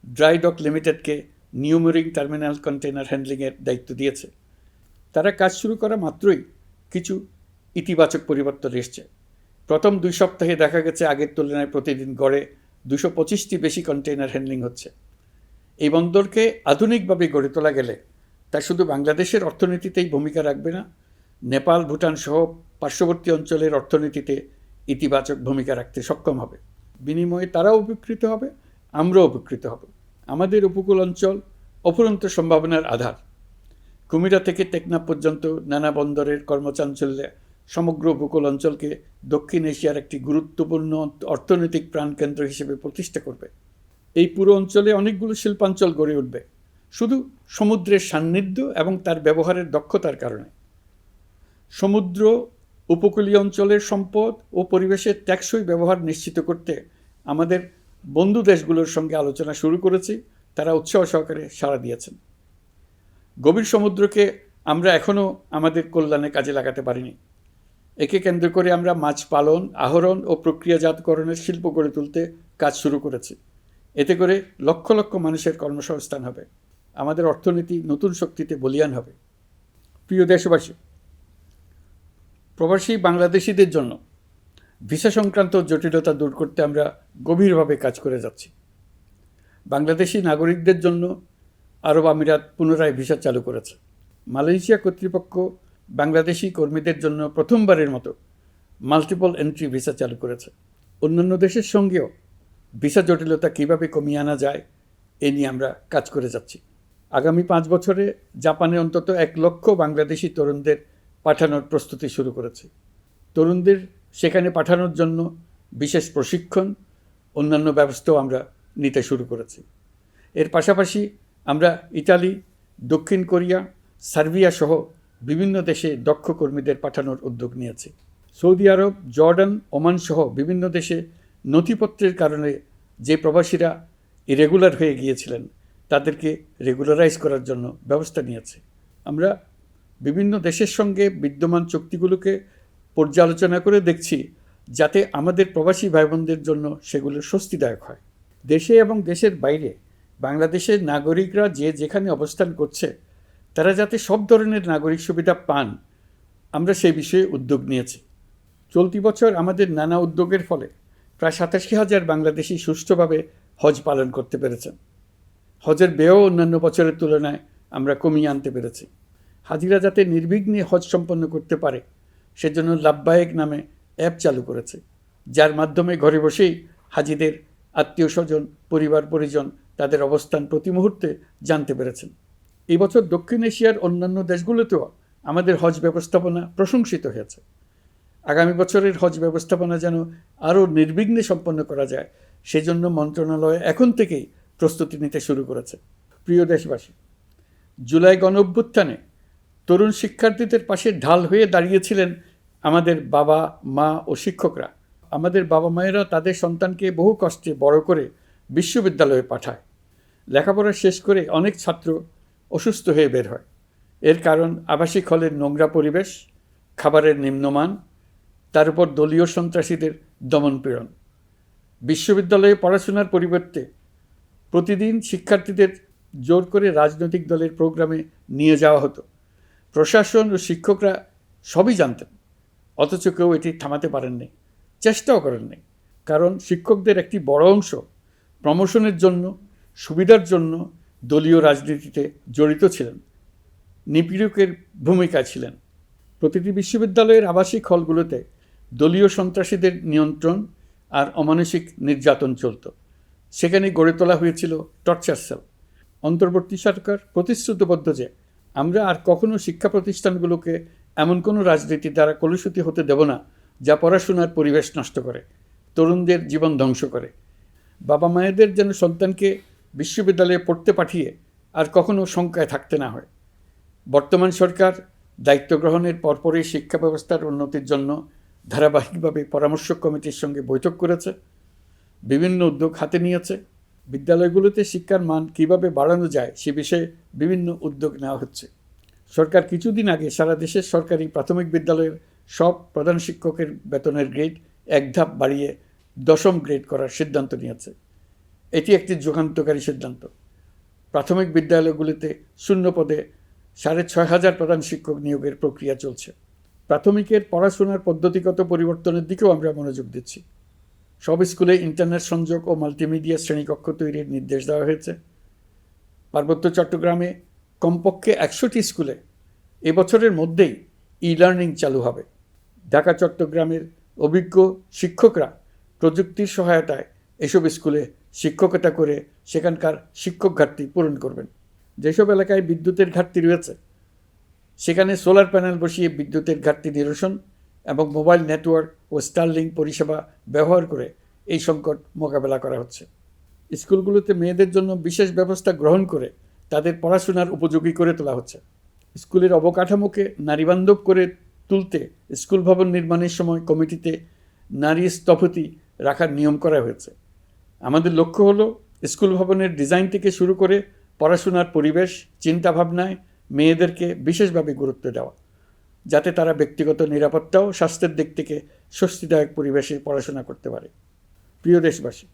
ড্রাই ডক লিমিটেডকে নিউ মুরিং টার্মিনাল কন্টেইনার হ্যান্ডলিংয়ের দায়িত্ব দিয়েছে। তারা কাজ শুরু করা মাত্রই কিছু ইতিবাচক পরিবর্তন এসছে। প্রথম 2 সপ্তাহে দেখা গেছে আগের তুলনায় প্রতিদিন গড়ে 225টি বেশি কন্টেইনার হ্যান্ডলিং হচ্ছে। এই বন্দরকে আধুনিকভাবে গড়ে তোলা গেলে তা শুধু বাংলাদেশের অর্থনীতিতেই ভূমিকা রাখবে না, নেপাল, ভুটান সহ পার্শ্ববর্তী অঞ্চলের অর্থনীতিতে ইতিবাচক ভূমিকা রাখতে সক্ষম হবে। বিনিময়ে তারাও উপকৃত হবে, আমরাও উপকৃত হব। আমাদের উপকূল অঞ্চল অফুরন্ত সম্ভাবনার আধার। কুমিরা থেকে টেকনাফ পর্যন্ত নানা বন্দরের কর্মচাঞ্চল্যে সমগ্র উপকূল অঞ্চলকে দক্ষিণ এশিয়ার একটি গুরুত্বপূর্ণ অর্থনৈতিক প্রাণকেন্দ্র হিসেবে প্রতিষ্ঠা করবে। এই পুরো অঞ্চলে অনেকগুলো শিল্পাঞ্চল গড়ে উঠবে শুধু সমুদ্রের সান্নিধ্য এবং তার ব্যবহারের দক্ষতার কারণে। সমুদ্র উপকূলীয় অঞ্চলের সম্পদ ও পরিবেশের টেকসই ব্যবহার নিশ্চিত করতে আমাদের বন্ধু দেশগুলোর সঙ্গে আলোচনা শুরু করেছি। তারা উৎসাহ সহকারে সাড়া দিয়েছেন। গভীর সমুদ্রকে আমরা এখনও আমাদের কল্যাণে কাজে লাগাতে পারিনি। একে কেন্দ্র করে আমরা মাছ পালন, আহরণ ও প্রক্রিয়াজাতকরণের শিল্প গড়ে তুলতে কাজ শুরু করেছি। এতে করে লক্ষ লক্ষ মানুষের কর্মসংস্থান হবে, আমাদের অর্থনীতি নতুন শক্তিতে বলীয়ান হবে। প্রিয় দেশবাসী, প্রবাসী বাংলাদেশিদের জন্য ভিসা সংক্রান্ত জটিলতা দূর করতে আমরা গভীরভাবে কাজ করে যাচ্ছি। বাংলাদেশি নাগরিকদের জন্য আরব আমিরাত পুনরায় ভিসা চালু করেছে। মালয়েশিয়া কর্তৃপক্ষ বাংলাদেশি কর্মীদের জন্য প্রথমবারের মতো মাল্টিপল এন্ট্রি ভিসা চালু করেছে। অন্যান্য দেশের সঙ্গেও ভিসা জটিলতা কীভাবে কমিয়ে আনা যায় এ নিয়ে আমরা কাজ করে যাচ্ছি। আগামী 5 বছরে জাপানে অন্তত 1 লক্ষ বাংলাদেশি তরুণদের পাঠানোর প্রস্তুতি শুরু করেছে। তরুণদের সেখানে পাঠানোর জন্য বিশেষ প্রশিক্ষণ, অন্যান্য ব্যবস্থাও আমরা নিতে শুরু করেছি। এর পাশাপাশি আমরা ইতালি, দক্ষিণ কোরিয়া, সার্বিয়া সহ বিভিন্ন দেশে দক্ষ কর্মীদের পাঠানোর উদ্যোগ নিয়েছি। সৌদি আরব, জর্ডান, ওমান সহ বিভিন্ন দেশে নথিপত্রের কারণে যে প্রবাসীরা ইরেগুলার হয়ে গিয়েছিলেন তাদেরকে রেগুলারাইজ করার জন্য ব্যবস্থা নিয়েছে। আমরা বিভিন্ন দেশের সঙ্গে বিদ্যমান চুক্তিগুলোকে পর্যালোচনা করে দেখছি যাতে আমাদের প্রবাসী ভাই বোনদের জন্য সেগুলো স্বস্তিদায়ক হয়। দেশে এবং দেশের বাইরে বাংলাদেশের নাগরিকরা যে যেখানে অবস্থান করছে তারা যাতে সব ধরনের নাগরিক সুবিধা পান, আমরা সেই বিষয়ে উদ্যোগ নিয়েছি। চলতি বছর আমাদের নানা উদ্যোগের ফলে প্রায় 87,000 বাংলাদেশি সুষ্ঠুভাবে হজ পালন করতে পেরেছেন। হজের ব্যয়ও অন্যান্য বছরের তুলনায় আমরা কমিয়ে আনতে পেরেছি। হাজিরা যাতে নির্বিঘ্নে হজ সম্পন্ন করতে পারে সেজন্য লাব্বায়েক নামে অ্যাপ চালু করেছে, যার মাধ্যমে ঘরে বসেই হাজিদের আত্মীয় স্বজন, পরিবার পরিজন তাদের অবস্থান প্রতি মুহূর্তে জানতে পেরেছেন। এই বছর দক্ষিণ এশিয়ার অন্যান্য দেশগুলোতেও আমাদের হজ ব্যবস্থাপনা প্রশংসিত হয়েছে। আগামী বছরের হজ ব্যবস্থাপনা যেন আরও নির্বিঘ্নে সম্পন্ন করা যায় সেজন্য মন্ত্রণালয় এখন থেকেই প্রস্তুতি নিতে শুরু করেছে। প্রিয় দেশবাসী, জুলাই গণঅভ্যুত্থানে তরুণ শিক্ষার্থীদের পাশে ঢাল হয়ে দাঁড়িয়েছিলেন আমাদের বাবা মা ও শিক্ষকরা। আমাদের বাবা মায়েরা তাদের সন্তানকে বহু কষ্টে বড় করে বিশ্ববিদ্যালয়ে পাঠায়। লেখাপড়া শেষ করে অনেক ছাত্র অসুস্থ হয়ে বের হয়। এর কারণ আবাসিক হলের নোংরা পরিবেশ, খাবারের নিম্নমান, তার উপর দলীয় সন্ত্রাসীদের দমনপীড়ন। বিশ্ববিদ্যালয়ে পড়াশোনার পরিবর্তে প্রতিদিন শিক্ষার্থীদের জোর করে রাজনৈতিক দলের প্রোগ্রামে নিয়ে যাওয়া হতো। প্রশাসন ও শিক্ষকরা সবই জানতেন, অথচ কেউ এটি থামাতে পারেননি, চেষ্টাও করেননি। কারণ শিক্ষকদের একটি বড় অংশ প্রমোশনের জন্য, সুবিধার জন্য দলীয় রাজনীতিতে জড়িত ছিলেন, নিপীড়কের ভূমিকায় ছিলেন। প্রতিটি বিশ্ববিদ্যালয়ের আবাসিক হলগুলোতে দলীয় সন্ত্রাসীদের নিয়ন্ত্রণ আর অমানসিক নির্যাতন চলত। সেখানে গড়ে তোলা হয়েছিল টর্চার সেল। অন্তর্বর্তী সরকার প্রতিশ্রুতিবদ্ধ যে আমরা আর কখনো শিক্ষা প্রতিষ্ঠানগুলোকে এমন কোনো রাজনীতি দ্বারা কলুষিত হতে দেব না যা পড়াশোনার পরিবেশ নষ্ট করে, তরুণদের জীবন ধ্বংস করে। বাবা মায়েদের যেন সন্তানকে বিশ্ববিদ্যালয়ে পড়তে পাঠিয়ে আর কখনো শঙ্কায় থাকতে না হয়। বর্তমান সরকার দায়িত্ব গ্রহণের পরপরই শিক্ষা ব্যবস্থার উন্নতির জন্য ধারাবাহিকভাবে পরামর্শ কমিটির সঙ্গে বৈঠক করেছে, বিভিন্ন উদ্যোগ হাতে নিয়েছে। বিদ্যালয়গুলোতে শিক্ষার মান কীভাবে বাড়ানো যায় সে বিষয়ে বিভিন্ন উদ্যোগ নেওয়া হচ্ছে। সরকার কিছুদিন আগে সারা দেশের সরকারি প্রাথমিক বিদ্যালয়ের সব প্রধান শিক্ষকের বেতনের গ্রেড 1 ধাপ বাড়িয়ে 10ম গ্রেড করার সিদ্ধান্ত নিয়েছে। এটি একটি যুগান্তকারী সিদ্ধান্ত। প্রাথমিক বিদ্যালয়গুলিতে শূন্য পদে 6,500 প্রধান শিক্ষক নিয়োগের প্রক্রিয়া চলছে। প্রাথমিকের পড়াশোনার পদ্ধতিগত পরিবর্তনের দিকেও আমরা মনোযোগ দিচ্ছি। সব স্কুলে ইন্টারনেট সংযোগ ও মাল্টিমিডিয়া শ্রেণীকক্ষ তৈরির নির্দেশ দেওয়া হয়েছে। পার্বত্য চট্টগ্রামে কমপক্ষে 100টি স্কুলে এবছরের মধ্যেই ই-লার্নিং চালু হবে। ঢাকা চট্টগ্রামের অভিজ্ঞ শিক্ষকরা প্রযুক্তির সহায়তায় এসব স্কুলে শিক্ষকতা করে সেখানকার শিক্ষক ঘাটতি পূরণ করবেন। যেসব এলাকায় বিদ্যুতের ঘাটতি রয়েছে সেখানে সোলার প্যানেল বসিয়ে বিদ্যুতের ঘাটতি নিরসন এবং মোবাইল নেটওয়ার্ক ও স্টারলিংক পরিষেবা ব্যবহার করে এই সংকট মোকাবেলা করা হচ্ছে। স্কুলগুলোতে মেয়েদের জন্য বিশেষ ব্যবস্থা গ্রহণ করে তাদের পড়াশোনার উপযোগী করে তোলা হচ্ছে। স্কুলের অবকাঠামোকে নারীবান্ধব করে তুলতে স্কুল ভবন নির্মাণের সময় কমিটিতে নারী স্থপতি রাখার নিয়ম করা হয়েছে। আমাদের লক্ষ্য হলো স্কুল ভবনের ডিজাইন থেকে শুরু করে পড়াশোনার পরিবেশ চিন্তাভাবনায় মেয়েদেরকে বিশেষভাবে গুরুত্ব দেওয়া, যাতে তারা ব্যক্তিগত নিরাপত্তা ও স্বাস্থ্যের দিক থেকে স্বস্তিদায়ক পরিবেশে পড়াশোনা করতে পারে। প্রিয় দেশবাসী,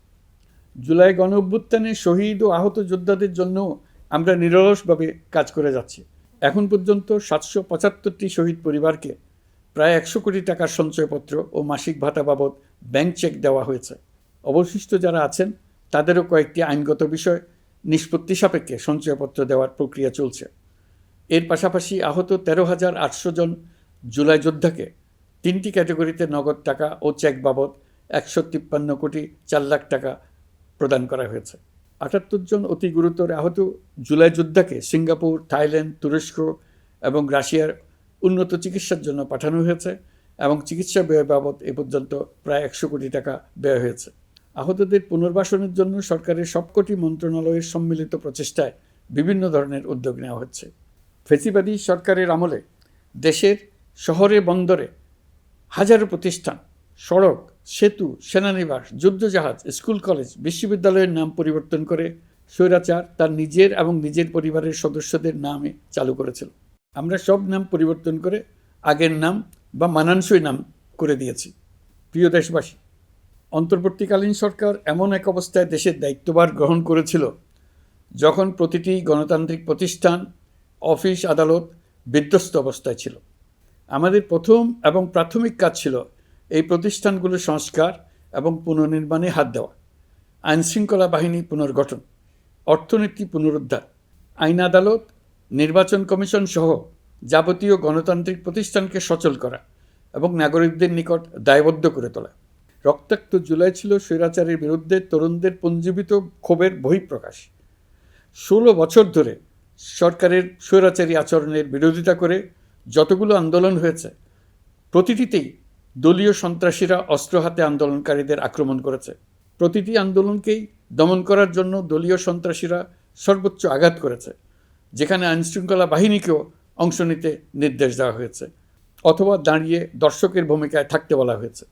জুলাই গণ অভ্যুত্থানে শহীদ ও আহত যোদ্ধাদের জন্য আমরা নিরলসভাবে কাজ করে যাচ্ছি। এখন পর্যন্ত 775টি শহীদ পরিবারকে প্রায় 100 কোটি টাকার সঞ্চয়পত্র ও মাসিক ভাতা বাবদ ব্যাংক চেক দেওয়া হয়েছে। অবশিষ্ট যারা আছেন তাদেরও কয়েকটি আইনগত বিষয় নিষ্পত্তি সাপেক্ষে সঞ্চয়পত্র দেওয়ার প্রক্রিয়া চলছে। এর পাশাপাশি আহত 13,800 জন জুলাই যোদ্ধাকে 3টি ক্যাটাগরিতে নগদ টাকা ও চেক বাবদ 153 কোটি 4 লাখ টাকা প্রদান করা হয়েছে। 78 জন অতি গুরুতর আহত জুলাই যোদ্ধাকে সিঙ্গাপুর, থাইল্যান্ড, তুরস্ক এবং রাশিয়ার উন্নত চিকিৎসার জন্য পাঠানো হয়েছে এবং চিকিৎসা ব্যয় বাবদ এ পর্যন্ত প্রায় 100 কোটি টাকা ব্যয় হয়েছে। আহতদের পুনর্বাসনের জন্য সরকারের সবকটি মন্ত্রণালয়ের সম্মিলিত প্রচেষ্টায় বিভিন্ন ধরনের উদ্যোগ নেওয়া হচ্ছে। ফেসিবাদী সরকারের আমলে দেশের শহরে বন্দরে হাজারো প্রতিষ্ঠান, সড়ক, সেতু, সেনানিবাস, যুদ্ধজাহাজ, স্কুল, কলেজ, বিশ্ববিদ্যালয়ের নাম পরিবর্তন করে স্বৈরাচার তার নিজের এবং নিজের পরিবারের সদস্যদের নামে চালু করেছিল। আমরা সব নাম পরিবর্তন করে আগের নাম বা মানানসই নাম করে দিয়েছি। প্রিয় দেশবাসী, অন্তর্বর্তীকালীন সরকার এমন এক অবস্থায় দেশের দায়িত্বভার গ্রহণ করেছিল যখন প্রতিটি গণতান্ত্রিক প্রতিষ্ঠান, অফিস, আদালত বিধ্বস্ত অবস্থায় ছিল। আমাদের প্রথম এবং প্রাথমিক কাজ ছিল এই প্রতিষ্ঠানগুলোর সংস্কার এবং পুনর্নির্মাণে হাত দেওয়া, আইনশৃঙ্খলা বাহিনী পুনর্গঠন, অর্থনীতি পুনরুদ্ধার, আইন আদালত, নির্বাচন কমিশন সহ যাবতীয় গণতান্ত্রিক প্রতিষ্ঠানকে সচল করা এবং নাগরিকদের নিকট দায়বদ্ধ করে তোলা। রক্তাক্ত জুলাই ছিল স্বৈরাচারের বিরুদ্ধে তরুণদের পুঞ্জীবিত ক্ষোভের বহিঃপ্রকাশ। 16 বছর ধরে সরকারের স্বৈরাচারী আচরণের বিরোধিতা করে যতগুলো আন্দোলন হয়েছে, প্রতিটিতেই দলীয় সন্ত্রাসীরা অস্ত্র হাতে আন্দোলনকারীদের আক্রমণ করেছে। প্রতিটি আন্দোলনকেই দমন করার জন্য দলীয় সন্ত্রাসীরা সর্বোচ্চ আঘাত করেছে, যেখানে আইনশৃঙ্খলা বাহিনীকেও অংশ নিতে নির্দেশ দেওয়া হয়েছে অথবা দাঁড়িয়ে দর্শকের ভূমিকায় থাকতে বলা হয়েছে।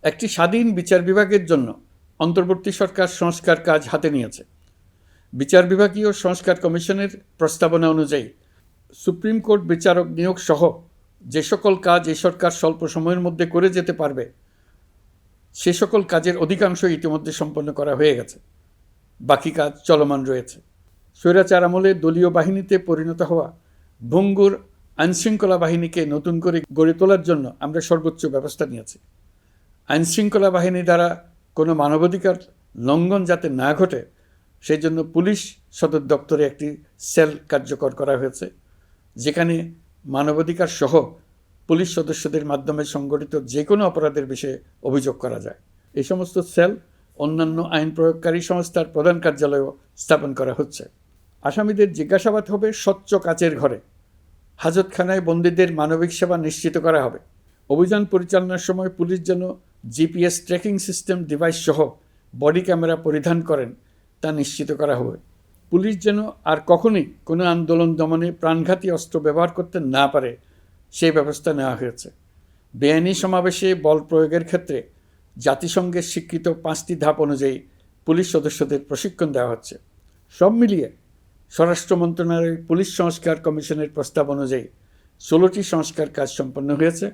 একটি স্বাধীন বিচার বিভাগের জন্য অন্তর্বর্তী সরকার সংস্কার কাজ হাতে নিয়েছে। বিচার বিভাগীয় সংস্কার কমিশনের প্রস্তাবনা অনুযায়ী সুপ্রিম কোর্ট বিচারক নিয়োগ সহ যে সকল কাজ এই সরকার স্বল্প সময়ের মধ্যে করে যেতে পারবে, সে সকল কাজের অধিকাংশ ইতিমধ্যে সম্পন্ন করা হয়ে গেছে। বাকি কাজ চলমান রয়েছে। স্বৈরাচার আমলে দলীয় বাহিনীতে পরিণত হওয়া ভঙ্গুর আইনশৃঙ্খলা বাহিনীকে নতুন করে গড়ে তোলার জন্য আমরা সর্বোচ্চ ব্যবস্থা নিয়েছি। আইনশৃঙ্খলা বাহিনী দ্বারা কোনো মানবাধিকার লঙ্ঘন যাতে না ঘটে, সেই জন্য পুলিশ সদর দপ্তরে একটি সেল কার্যকর করা হয়েছে, যেখানে মানবাধিকার সহ পুলিশ সদস্যদের মাধ্যমে সংগঠিত যে কোনো অপরাধের বিষয়ে অভিযোগ করা যায়। এই সমস্ত সেল অন্যান্য আইন প্রয়োগকারী সংস্থার প্রধান কার্যালয়েও স্থাপন করা হচ্ছে। আসামিদের জিজ্ঞাসাবাদ হবে স্বচ্ছ কাচের ঘরে। হাজতখানায় বন্দীদের মানবিক সেবা নিশ্চিত করা হবে। অভিযান পরিচালনার সময় পুলিশ যেন জিপিএস ট্র্যাকিং সিস্টেম ডিভাইস সহ বডি ক্যামেরা পরিধান করেন তা নিশ্চিত করা হবে। পুলিশ যেন আর কখনোই কোনো আন্দোলন দমনে প্রাণঘাতী অস্ত্র ব্যবহার করতে না পারে, সেই ব্যবস্থা নেওয়া হয়েছে। বেআইনি সমাবেশে বল প্রয়োগের ক্ষেত্রে জাতিসংঘের স্বীকৃত 5টি ধাপ অনুযায়ী পুলিশ সদস্যদের প্রশিক্ষণ দেওয়া হচ্ছে। সব মিলিয়ে স্বরাষ্ট্র মন্ত্রণালয়ের পুলিশ সংস্কার কমিশনের প্রস্তাব অনুযায়ী 16টি সংস্কার কাজ সম্পন্ন হয়েছে।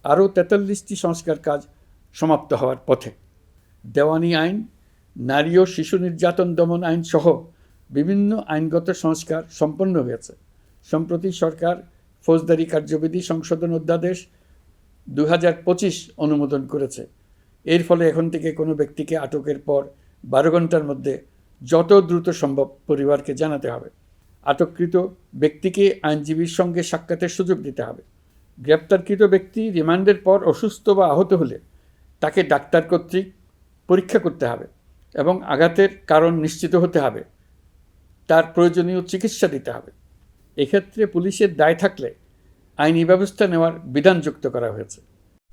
আরও 43টি সংস্কার কাজ সমাপ্ত হওয়ার পথে। দেওয়ানি আইন, নারী ও শিশু নির্যাতন দমন আইন সহ বিভিন্ন আইনগত সংস্কার সম্পন্ন হয়েছে। সম্প্রতি সরকার ফৌজদারি কার্যবিধি সংশোধন অধ্যাদেশ 2025 অনুমোদন করেছে। এর ফলে এখন থেকে কোনো ব্যক্তিকে আটকের পর 12 ঘন্টার মধ্যে যত দ্রুত সম্ভব পরিবারকে জানাতে হবে। আটককৃত ব্যক্তিকে আইনজীবীর সঙ্গে সাক্ষাতের সুযোগ দিতে হবে। গ্রেপ্তারকৃত ব্যক্তি রিমান্ডের পর অসুস্থ বা আহত হলে তাকে ডাক্তার কর্তৃক পরীক্ষা করতে হবে এবং আঘাতের কারণ নিশ্চিত হতে হবে। তার প্রয়োজনীয় চিকিৎসা দিতে হবে। এক্ষেত্রে পুলিশের দায় থাকলে আইনি ব্যবস্থা নেওয়ার বিধান যুক্ত করা হয়েছে।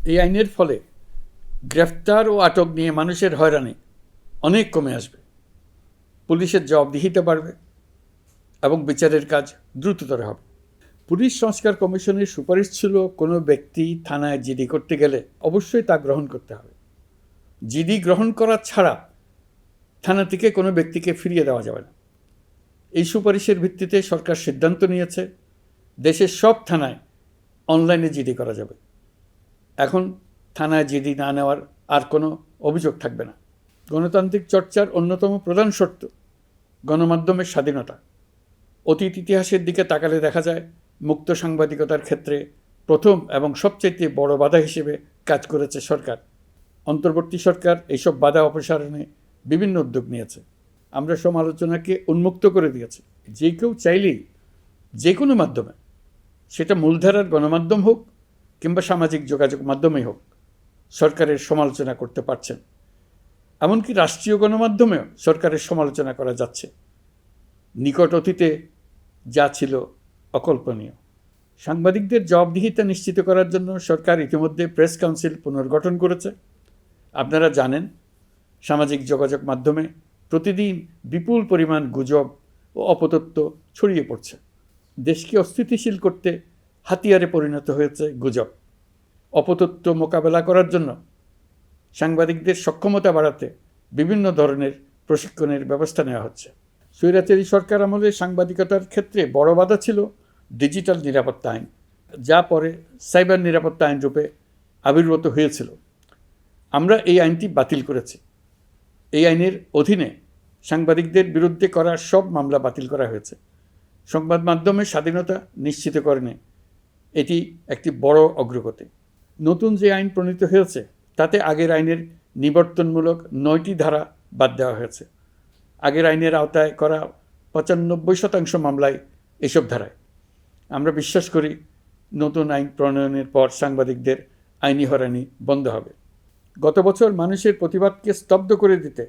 এই আইনের ফলে গ্রেফতার ও আটক নিয়ে মানুষের হয়রানি অনেক কমে আসবে, পুলিশের জবাবদিহিতে বাড়বে এবং বিচারের কাজ দ্রুততর হবে। পুলিশ সংস্কার কমিশনের সুপারিশ ছিল কোনো ব্যক্তি থানায় জিডি করতে গেলে অবশ্যই তা গ্রহণ করতে হবে। জিডি গ্রহণ করা ছাড়া থানা থেকে কোনো ব্যক্তিকে ফিরিয়ে দেওয়া যাবে না। এই সুপারিশের ভিত্তিতে সরকার সিদ্ধান্ত নিয়েছে দেশের সব থানায় অনলাইনে জিডি করা যাবে। এখন থানায় জিডি না নেওয়ার আর কোনো অভিযোগ থাকবে না। গণতান্ত্রিক চর্চার অন্যতম প্রধান শর্ত গণমাধ্যমের স্বাধীনতা। অতীত ইতিহাসের দিকে তাকালে দেখা যায় মুক্ত সাংবাদিকতার ক্ষেত্রে প্রথম এবং সবচেয়ে বড় বাধা হিসেবে কাজ করেছে সরকার। অন্তর্বর্তী সরকার এইসব বাধা অপসারণে বিভিন্ন উদ্যোগ নিয়েছে। আমরা সমালোচনাকে উন্মুক্ত করে দিয়েছি। যে কেউ চাইলেই যে কোনো মাধ্যমে, সেটা মূলধারার গণমাধ্যম হোক কিংবা সামাজিক যোগাযোগ মাধ্যমেই হোক, সরকারের সমালোচনা করতে পারছেন। এমনকি রাষ্ট্রীয় গণমাধ্যমেও সরকারের সমালোচনা করা যাচ্ছে। নিকট অতীতে যা ছিল অকল্পনীয়। সাংবাদিকদের জবাবদিহিতা নিশ্চিত করার জন্য সরকার ইতিমধ্যে প্রেস কাউন্সিল পুনর্গঠন করেছে। আপনারা জানেন, সামাজিক যোগাযোগ মাধ্যমে প্রতিদিন বিপুল পরিমাণ গুজব ও অপতথ্য ছড়িয়ে পড়ছে। দেশকে অস্থিতিশীল করতে হাতিয়ারে পরিণত হয়েছে গুজব। অপতথ্য মোকাবেলা করার জন্য সাংবাদিকদের সক্ষমতা বাড়াতে বিভিন্ন ধরনের প্রশিক্ষণের ব্যবস্থা নেওয়া হচ্ছে। স্বৈরাচারী সরকার আমলে সাংবাদিকতার ক্ষেত্রে বড় বাধা ছিল ডিজিটাল নিরাপত্তা আইন, যা পরে সাইবার নিরাপত্তা আইন রূপে আবির্ভূত হয়েছিল। আমরা এই আইনটি বাতিল করেছি। এই আইনের অধীনে সাংবাদিকদের বিরুদ্ধে করা সব মামলা বাতিল করা হয়েছে। সংবাদ মাধ্যমের স্বাধীনতা নিশ্চিতকরণে এটি একটি বড় অগ্রগতি। নতুন যে আইন প্রণীত হয়েছে তাতে আগের আইনের নিবর্তনমূলক 9টি ধারা বাদ দেওয়া হয়েছে। আগের আইনের আওতায় করা 95% মামলায় এসব ধারায়। আমরা বিশ্বাস করি নতুন আইন প্রণয়নের পর সাংবাদিকদের আইনি হয়রানি বন্ধ হবে। গত বছর মানুষের প্রতিবাদকে স্তব্ধ করে দিতে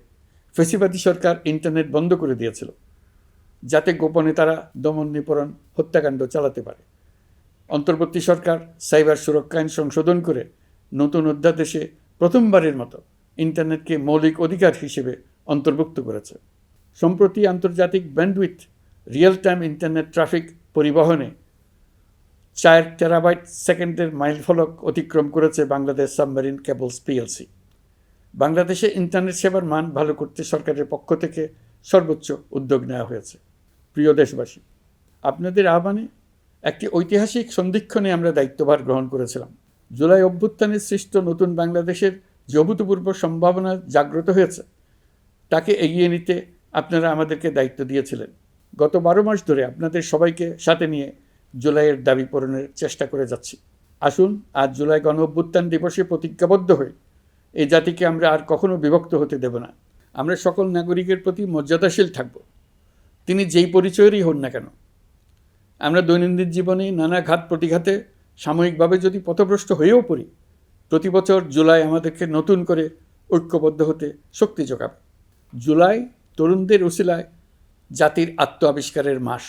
ফ্যাসিবাদী সরকার ইন্টারনেট বন্ধ করে দিয়েছিল, যাতে গোপনে তারা দমন নিপীড়ন হত্যাকাণ্ড চালাতে পারে। অন্তর্বর্তী সরকার সাইবার সুরক্ষা আইন সংশোধন করে নতুন অধ্যাদেশে প্রথমবারের মতো ইন্টারনেটকে মৌলিক অধিকার হিসেবে অন্তর্ভুক্ত করেছে। সম্প্রতি আন্তর্জাতিক bandwidth real time internet traffic পরিবহনে 4 টেরাবাইট সেকেন্ডের মাইলফলক অতিক্রম করেছে বাংলাদেশ সাবমেরিন কেবলস পিএলসি। বাংলাদেশে ইন্টারনেট সেবার মান ভালো করতে সরকারের পক্ষ থেকে সর্বোচ্চ উদ্যোগ নেওয়া হয়েছে। প্রিয় দেশবাসী, আপনাদের আহ্বানে একটি ঐতিহাসিক সন্ধিক্ষণে আমরা দায়িত্বভার গ্রহণ করেছিলাম। জুলাই অভ্যুত্থানের সৃষ্ট নতুন বাংলাদেশের যে অভূতপূর্ব সম্ভাবনা জাগ্রত হয়েছে, তাকে এগিয়ে নিতে আপনারা আমাদেরকে দায়িত্ব দিয়েছিলেন। গত 12 মাস ধরে আপনাদের সবাইকে সাথে নিয়ে জুলাইয়ের দাবি পূরণের চেষ্টা করে যাচ্ছি। আসুন আজ জুলাই গণ অভ্যুত্থান দিবসে প্রতিজ্ঞাবদ্ধ হয়ে এই জাতিকে আমরা আর কখনো বিভক্ত হতে দেব না। আমরা সকল নাগরিকের প্রতি মর্যাদাশীল থাকব, তিনি যেই পরিচয়েরই হন না কেন। আমরা দৈনন্দিন জীবনে নানা ঘাত প্রতিঘাতে সাময়িকভাবে যদি পথভ্রষ্ট হয়েও পড়ি, প্রতি বছর জুলাই আমাদেরকে নতুন করে ঐক্যবদ্ধ হতে শক্তি যোগাবে। জুলাই তরুণদের উসিলায় জাতির আত্ম আবিষ্কারের মাস,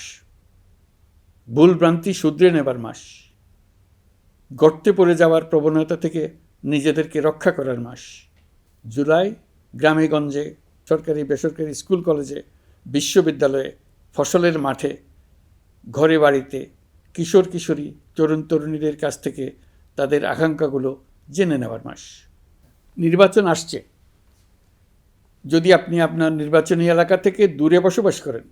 ভুলভ্রান্তি শুধরে নেবার মাস, গর্তে পড়ে যাওয়ার প্রবণতা থেকে নিজেদেরকে রক্ষা করার মাস। জুলাই গ্রামে গঞ্জে, সরকারি বেসরকারি স্কুল কলেজে, বিশ্ববিদ্যালয়ে, ফসলের মাঠে, ঘরে বাড়িতে কিশোর কিশোরী তরুণ তরুণীদের কাছ থেকে তাদের আকাঙ্ক্ষাগুলো জেনে নেওয়ার মাস। নির্বাচন আসছে। যদি আপনি আপনার নির্বাচনী এলাকা থেকে দূরে বসবাস করেন,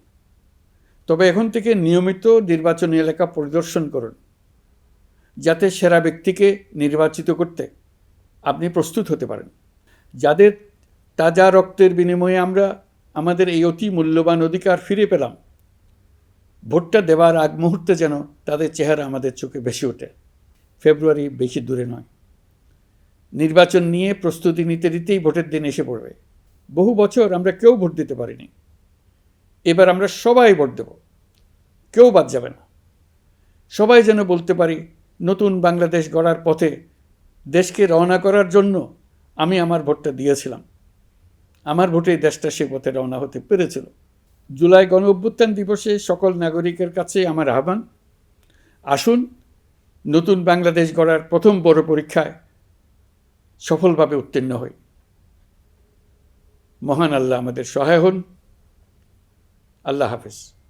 তবে এখন থেকে নিয়মিত নির্বাচনী এলাকা পরিদর্শন করুন, যাতে সেরা ব্যক্তিকে নির্বাচিত করতে আপনি প্রস্তুত হতে পারেন। যাদের তাজা রক্তের বিনিময়ে আমরা আমাদের এই অতি মূল্যবান অধিকার ফিরে পেলাম, ভোটটা দেওয়ার আগ মুহূর্তে যেন তাদের চেহারা আমাদের চোখে ভেসে ওঠে। ফেব্রুয়ারি বেশি দূরে নয়। নির্বাচন নিয়ে প্রস্তুতি নিতে নিতেই ভোটের দিন এসে পড়বে। বহু বছর আমরা কেউ ভোট দিতে পারিনি। এবার আমরা সবাই ভোট দেব, কেউ বাদ যাবে না। সবাই যেন বলতে পারি, নতুন বাংলাদেশ গড়ার পথে দেশকে রওনা করার জন্য আমি আমার ভোটটা দিয়েছিলাম। আমার ভোটেই দেশটা সে পথে রওনা হতে পেরেছিল। জুলাই গণ অভ্যুত্থান দিবসে সকল নাগরিকের কাছে আমার আহ্বান, আসুন নতুন বাংলাদেশ গড়ার প্রথম বড় পরীক্ষায় সফলভাবে উত্তীর্ণ হই। মহান আল্লাহ আমাদের সহায় হন। আল্লাহ হাফেজ।